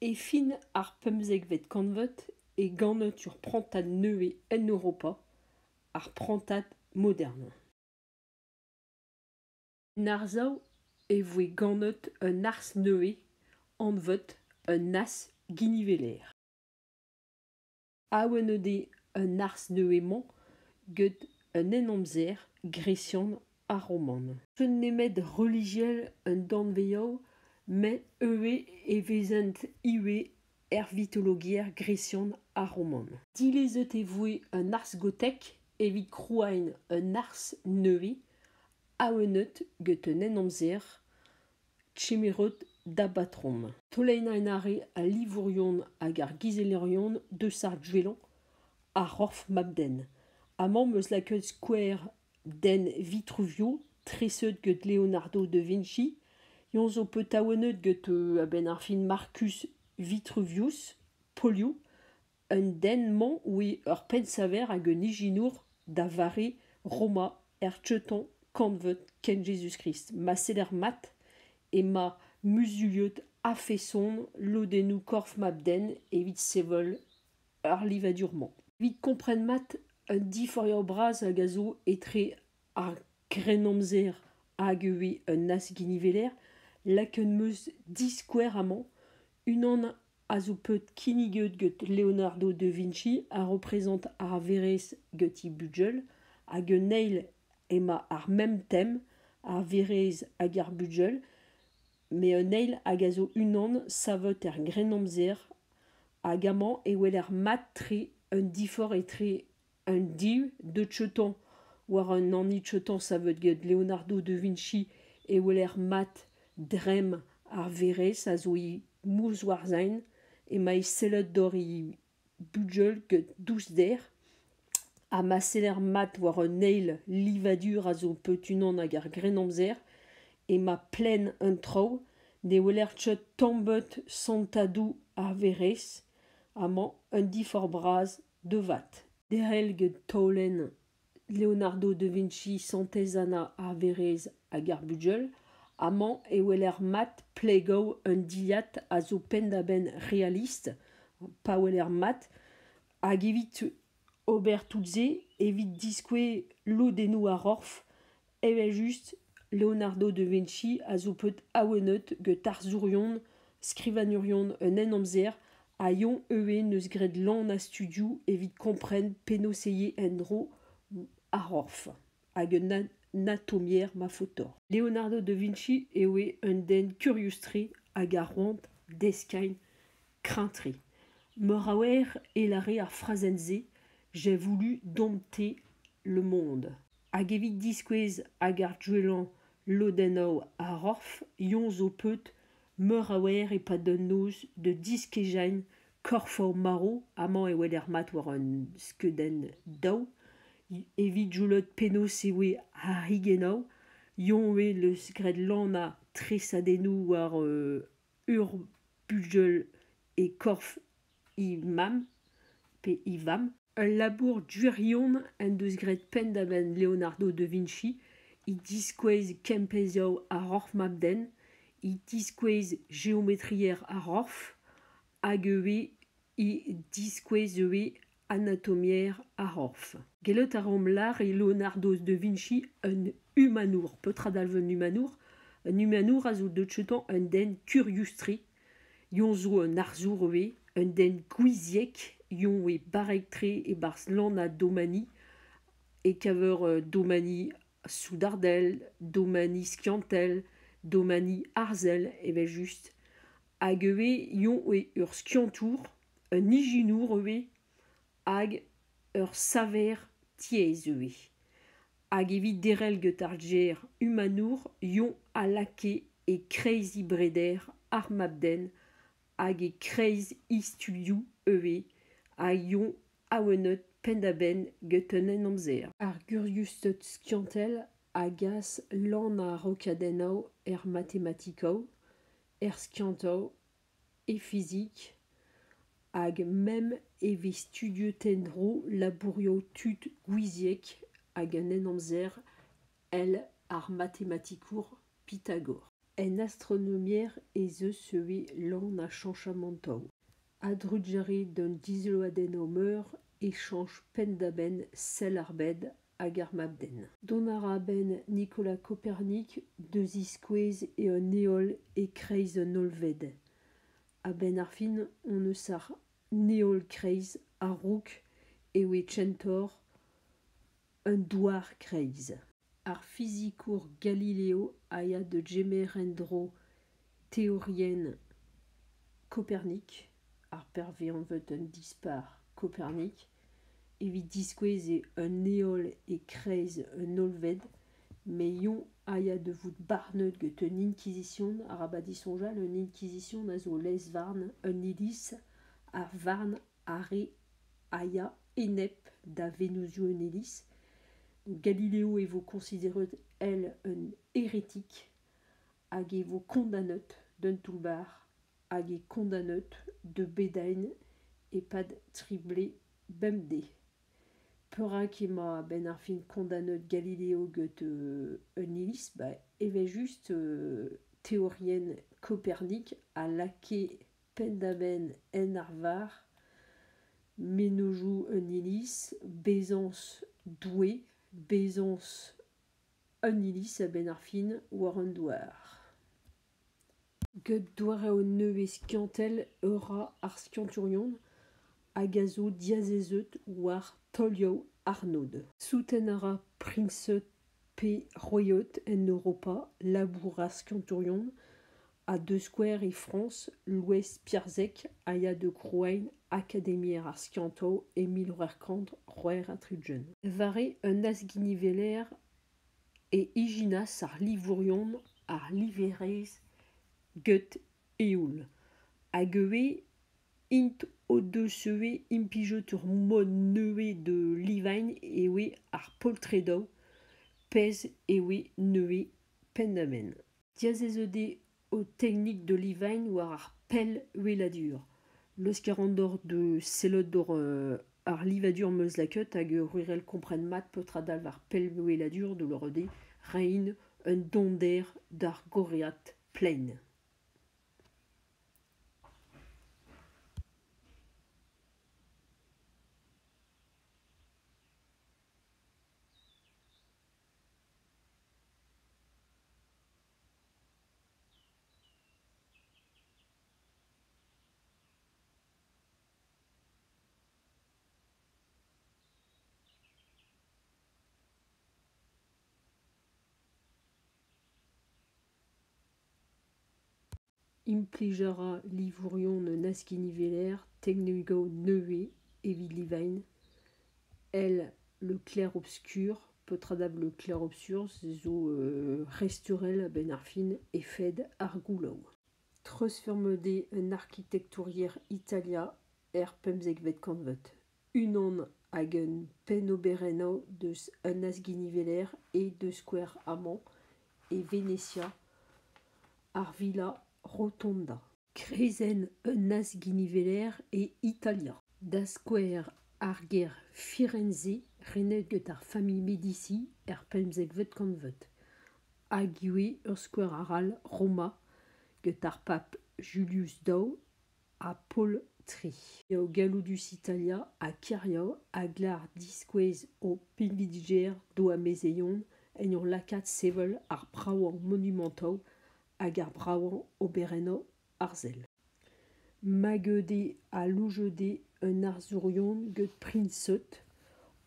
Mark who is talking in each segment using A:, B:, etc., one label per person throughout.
A: Et fin ar pemzek vet kanvet e gannet ur prantad neuve en Europa, ar prantad moderne. Narzao e voe gannet un ars neuve anvet un nas giniveler. Aouenede un ars neuve get un enomzer grecian a roman. Je nemet religiel un danveo, mais e vezent iwe vitologier grecian a roman. Dilezet e voe un ars gotek evit krouain un ars neuve, aouenet get un enomzer tchemerot da batrom. Toleina en are a livourion hag ar gizelerion deus ar dwelan a rorf mabden. Amant meus laket skwer den Vitruvio, treset get Leonardo da Vinci, yon zo peut aouenet get a ben ar fin Marcus Vitruvius, Polio, un den man oe ur pensaver hag un ijinour da vare Roma tchetan kanvet ken Jesus Christ. Ma seler mat e ma musuliot a feson lodenou korf mabden evit sevol ur livadurman. Evit kompren mat un diforioù braz hag a zo etre ar grenomzer hag un nas giniveler, laken meus diskwer amañ, unan a zo peut kiniget get Leonardo da Vinci a représente ar verez get i bugel, hag un eil ema ar mem tem, ar verez hag ar bugel, me un eil hag a zo unan savet er grenomzer hag amañ e weler mat tre un difor etre un div de tchetan war un anni tchetan savet get Leonardo da Vinci e weler mat drem ar verez a zo i mouz war zain e ma e sellet dor i bugel get douze der a ma seler mat war un eil livadur a zo peut unan hag ar grenomzer e ma plen un trao ne weler tchet tambet santadou ar verez amañ un difor braz de vat. Derel get taolen Leonardo da Vinci santezana ar verez hag ar bugel, amañ e weler mat plegao un diliat a zo pendaben realist, pa weler mat, hag evit ober toutze, evit diskwe lodenou a rorf, evel just Leonardo da Vinci a zo peut aouenet get ar zourion, skrivanurion un enomzer, a yon neus gred lan a studiou evit kompren penoseye en dro a rorf, hag un anatomier ma fotor. Leonardo da Vinci ewe un den kuriustre hag ar roant deskañ krintri. Meur a wer e lare ar frazenze, j'ai voulu dompter le monde. Hag evit diskwez hag ar dwelan lodennoù a rorf, yon zo peut meur a wer e pa d'un noz de diskejañ korfo maro, amañ e weler mat war un skeden daou, evit joulot penos ewe a higennoù, yon e leus gred lan a tresadennou war ur bugel e korf i mam, pe i vam. Un labour durion en deus gred pendaben Leonardo da Vinci, i diskwez kempezioù a rorf mabden, i diskwez geometrier a rorf, hag i diskwez anatomier a rorf. Gellet a rom lar e Leonardo da Vinci un humanour, petra dalven humanour, un humanour a zo de tchetan un den kuriustre, yon zo un arzour un den gouiziek, yon barektre e bars lan a domani, e kaver domani soudardel, domani skiantel, domani arzel, evel just. Hag yon ur skiantour, un ijinour hag ur saver tiez Hag evit derel get ar djer humanour, yon a lake e kreiz i breder ar mabden, hag e kreiz i studioù a yon aouenet pendaben get un enomzer. Ar guriustet skiantel agas lan a rokadennoù mathématikoù, skiantoù e fizik, hag mem evit studiotenn-dro labourioù tud gouiziek hag un enomzer ar mathématikour Pythagore. en astronomière et ze sewe l'an a chanchamentau. Adrudjari d'un disloaden homer échange pendaben sel arbed agar mabden. Donaraben Nicolas Copernic, deux isquez et un néol et kreis un olved. A ben arfin, on ne sar néol kreis a rouk et we chentor un douar kreis. Ar physicour Galileo aya de gemerendro théorien Copernic, ar pervian veut un dispar Copernic, evit disquez et un néol et kreis un olved, mais yon aya de vout barneut get un inquisition arabadisonjal, un inquisition a zo les varn, un ilis, ar varn are aya enep da venusio un ilis. Galileo evo considéré elle un hérétique, hag evo condamneut d'un toulbar, hag e condamneut de bedain et pad triblé bemde. Perak ema ben ar fin condamneut Galileo get un ilis, eve just théorien Copernic a lake pendaben en arvar, menojou un ilis, bezans doué, bezans un ilis a ben ar fin war un douar. Get douar eo neuve skiantel eura ar skianturion, hag a zo diazezeut war tolio Arnaud. Souten ara princeut pe royot en Europa, labour ar skianturion, a deux square et France, l'ouest Pierzek, aya de Crouain, académière ar skianto, Émile Roerkant, roer a trudjen. Vare un asginiveler et iginas ar livourion, ar liverez, get eoul. Hag eo int o de sewe impijet ur mod neue de livain ewe ar poltredau, pez ewe neue pendamen. Diazezede o technique de livain war ar pel weladur. Leus karandor de selot d'or ar livadur meus laket hag ruirel kompren mat petra dal war pel weladur de l'orede rein un donder d'ar goreat plein. Implijara livourion nasginiveler, technigo neue, evit livain, elle le clair-obscur, petradab le clair-obscur, zo resturel ben arfin et fed argoulau. Transformede un architecturier italia pemzek vet convet. Unan hag un pen obereno deus un nasginiveler et de square amant et Venetia ar villa Rotonda. Krezen un nasginiveler et Italia. Da square ar ger Firenze, renet get ar famille Medici, pemzek vet convet. Hag ue ur square aral Roma, get ar pape Julius Dau a Paul III. Eo galudus Italia a Kiriao a glar disquez o pinvidger do a mezeion en ur lakat sevel ar braouan monumentau hag ar braouan obereno arzel. Magede a loujede un arzourion get princeut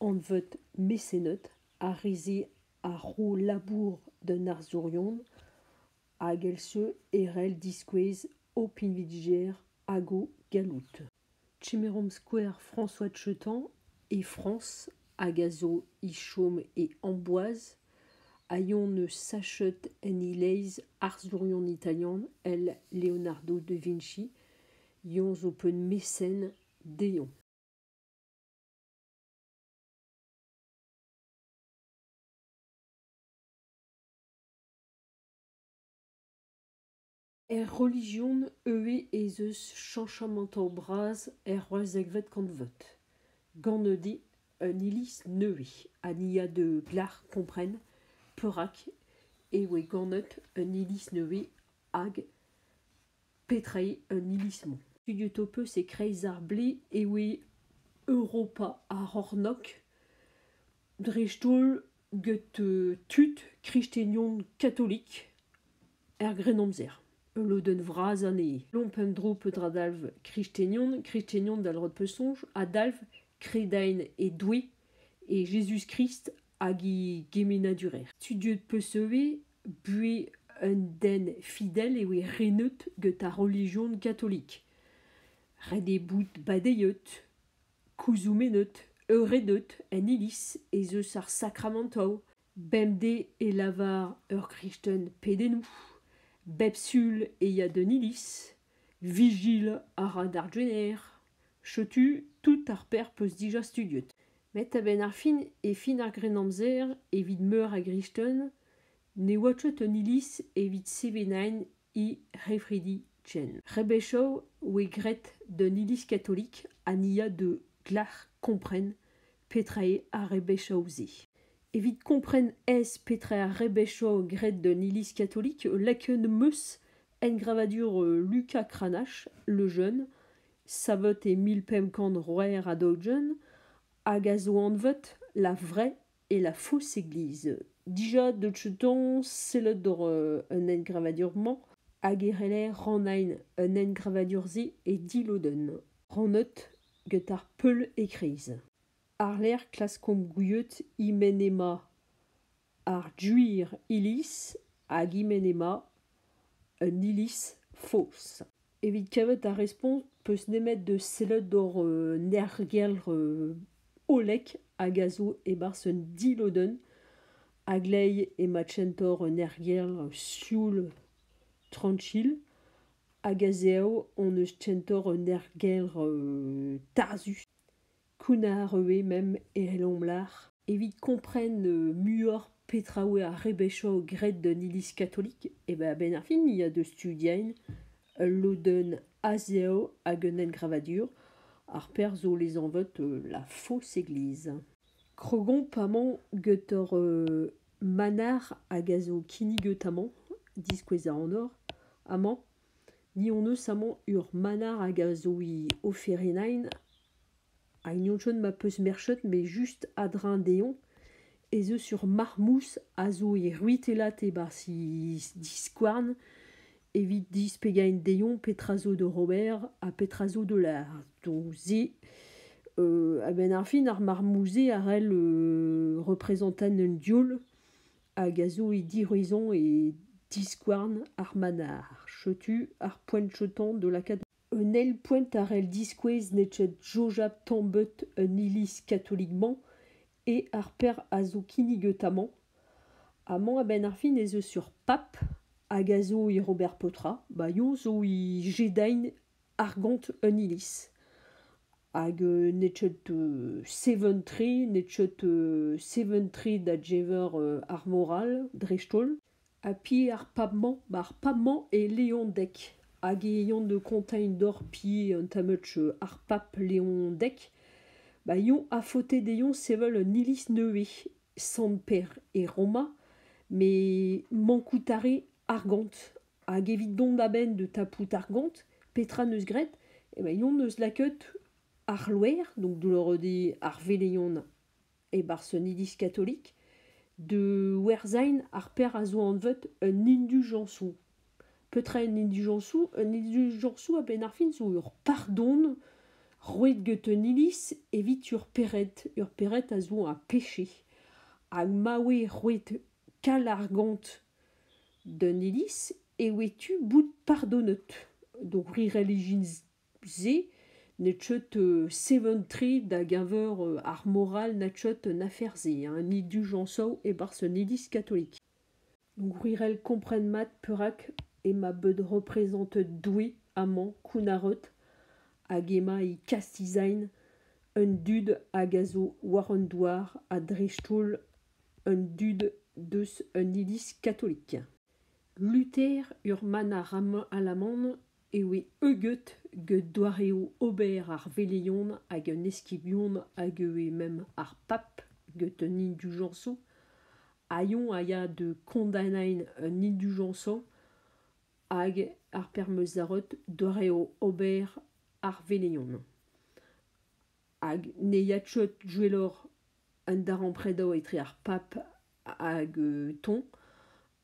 A: an vet mécéneut a rize a ro labour d'un arzourion hag el se erel disquez o pinvidger ago galout. Chimerom Square François de Chetan et France, Agazo, Ichaume et Amboise, Ayon ne s'achète en ileis arzourion italien, el Leonardo de Vinci, Yon open mécène déon. Religion eux et zeus chanchamentau braz roazek vet convet. Gannede un ilis neue, ania de glar comprenne, perak et we gannet un ilis neue hag petrae un ilismon. Studiotope c'est kreizar ble et we Europa a Hornok Drechtol get tut Christenion catholique Grenomzer. Loden vraz ane. Lompem dro pedradalv Christenion dalrod pesonj, adalv, credain et doué, et Jésus-Christ agi gemena durer. Studieux de peseve, bué un den fidèle et we reneut get a religion catholique. Rede bout badeiot, kouzumeneut, euredeut, en ilis, et zeus ar sacramentau, bemde et lavar Christen pedenou. Bepsul et Yadenilis, Vigile ara d'Argener, Chotu, tout arper peus dija studiot. Met a ben ar fin et fin ar grenamzer evit meur a Grichten, ne watchet un ilis evit sevenain I refredi chen. Rebechau we gret d'un ilis catholique ania de glach compren petrae a rebechau ze. Evit kompren ez petre a rebechau gret d'un ilis catholique laken meus en gravadur Lucas Cranach, le jeune, savot et milpemkan roer a dogen, hag a zo anvet la vraie et la fausse église. Dija de tcheton selot dor un engravadurman, hag ereler rannain un engravadur ze et diloden. Ranneut get ar peul ekreiz. Ar l'air klaskom gouillet imenema ar juir ilis hag imenema un ilis fausse. Evit kavet a respons peus nemet de selot dor nergelr olek hag a zo e bars un diloden hag lei e matchentor nergelr sioul tranchil hag a zeo on eus tchentor nergelr tarzus. Kuna arrewe mem erelomlar. Evit kompren muor petraoue a rebechau gret d'un ilis catholique, et ben ar fin, il y a de studiain, loden azeo hag un engravadur, ar per zo les envot la fausse église. Krogon pamant getor manar hag a zo kini getamant, diskweza en or, amant, ni on eus amant ur manar hag a zo I oferenain, a ignonchon ma peus merchet, mais juste adrin deon, et ze sur marmous a zo e ruitelat e bar si diskwarn, evit dispegain deon petrazo de Robert a petrazo de l'art. Donc ze, a ben ar fin ar marmouze a rel représentant un diol, hag a zo e diruizon e diskwarn ar manar. Chotu ar poenchetan de la cat. Un el poent ar el diskwez netchet jojab tambet un ilis catholikman et ar per a zo kinigetamant. Amant a ben ar fin e zo sur pap hag a zo I Robert Potra, ba yo zo I jedain argant un ilis. Hag netchet seventri, netchet seventri da jever ar moral, drechtol. A pi ar pabman, ba ar pabman e Léon Dec. Hag eyon de kontain d'or pi un tametch ar pap Léon Dec, ba yon a fote deyon sevel un ilis neue, san per et Roma, mais mankoutare argant. Hag evit don da ben de tapout argant, petra neus gret, et ben yon neus laket ar loer, donc de l'orode ar veleyon et bar son ilis catholique, de werzain ar per a zo anvet un indulgensou. Petra un indulgensou a ben ar fin zo ur pardon, roet get un ilis evit ur peret a zo a peche. Hag mawe roet kal argant d'un ilis e wetu bout pardonnet. Donc ri religin ze, netchet seventri da gaver ar moral netchet un affaire ze, un indulgensou e bar son ilis catholique. Donc rirel kompren mat perak et ma beud représente doué amant kunarot hag ema I kastizain un dud hag a zo war un douar a drechtol un dud deus un ilis catholique. Luther ur manar alamand e we euget get doareo ober ar veleyon hag un eskibion hag e mem ar pap get un indulgensou aion aya de condamnain un indulgenzo hag ar permeuzarot doreo ober ar veleion. Hag ne yatchot jouelor un daran predo etre ar pap hag ton,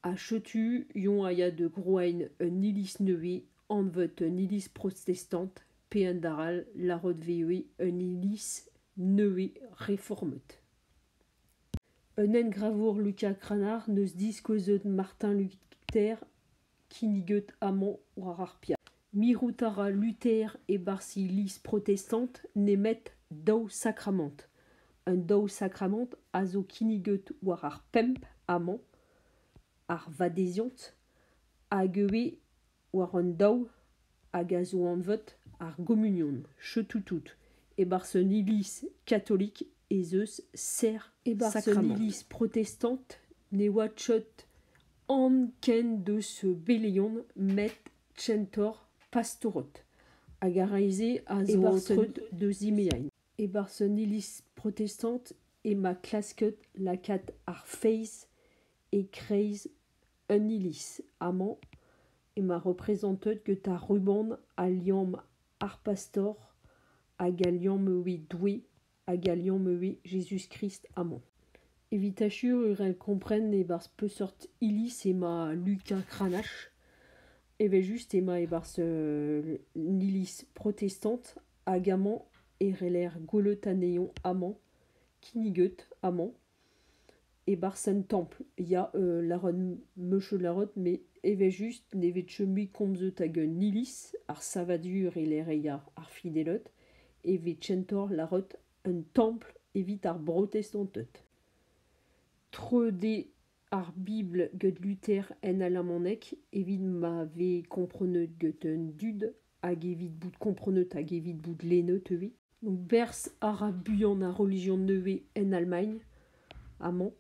A: a chetu yon aya de groain un ilis neue an vet un ilis protestant pe un daral la rod vewe un ilis neue réformet. Un engravour Lucas Cranard neus diskozet Martin Luther kiniget amant war ar pia. Miroutara Luther et barsi lis protestant nemet daou sacrament. Un daou sacrament a zo kiniget war ar pemp amant ar vadéziont hag ewe war un daou hag a zo an vet ar gomunion, chetoutout, e barse un ilis catholique et zeus ser e barse un ilis protestant ne watchot an ken de ce beléon met tchentor pastorot hag a reize a zo antret de zimeain. E barse un ilis protestant e ma klasket lakat ar feiz e kreiz un ilis amant et ma représentet que ta ruban a liam ar pastor hag a liam mewe doué hag a liam mewe Jésus-Christ amant. Evitachur urel kompren e bars peu sort ilis e ma Lucas Cranach eve just e ma e bars ilis protestant hag amant e reler golet aneon amant kiniget amant et bars un temple ya la ron meche la rot mais eve just neve chemi komzet hag un ilis ar savadur e lereia ar fidelot eve tchentor la rot un temple evit ar protestantet. Treude ar Bible get Luther en alamannek evit ma ve komprenet get un dud hag evit bout komprenet hag evit bout lennet eve. Donc bers ara buan a religion neuve en Allemagne amant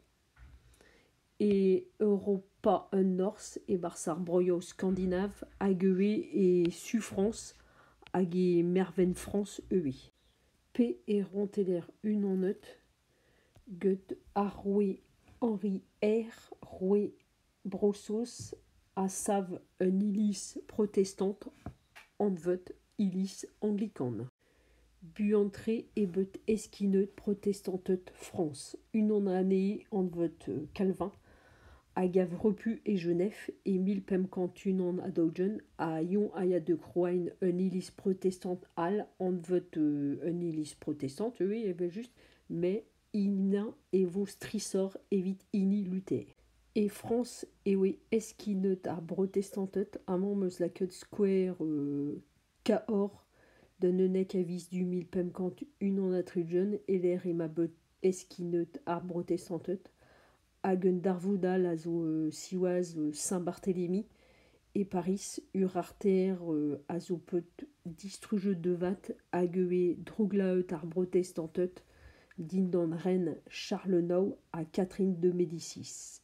A: et Europa un Norse et bars ar broio scandinave hag ewe e su France hag e merven France ewe. P e ronteler un annet get ar roue Henri R. Roue Brossos a sav un ilis protestant an vet ilis anglican. Buantre e bet eskinet protestantet France. Un an année an vet Calvin hag a repu e Genève e 1551 an adaugen a yon aya de croain un ilis protestant al an vet un ilis protestant oui eve just mais ina e vo strisor evit ini Luther. E France ewe eskinet ar protestantet amant meus laket square Cahors d'un eunek a vis du 1551 an atrugen e l'air e ma bet eskinet ar protestantet hag un darvoudal a zo siwaz Saint-Barthélemy e Paris ur arter a zo peut distruget devat hag ewe drouglaet ar protestantet din d'an ren Charles IX a Catherine de Médicis.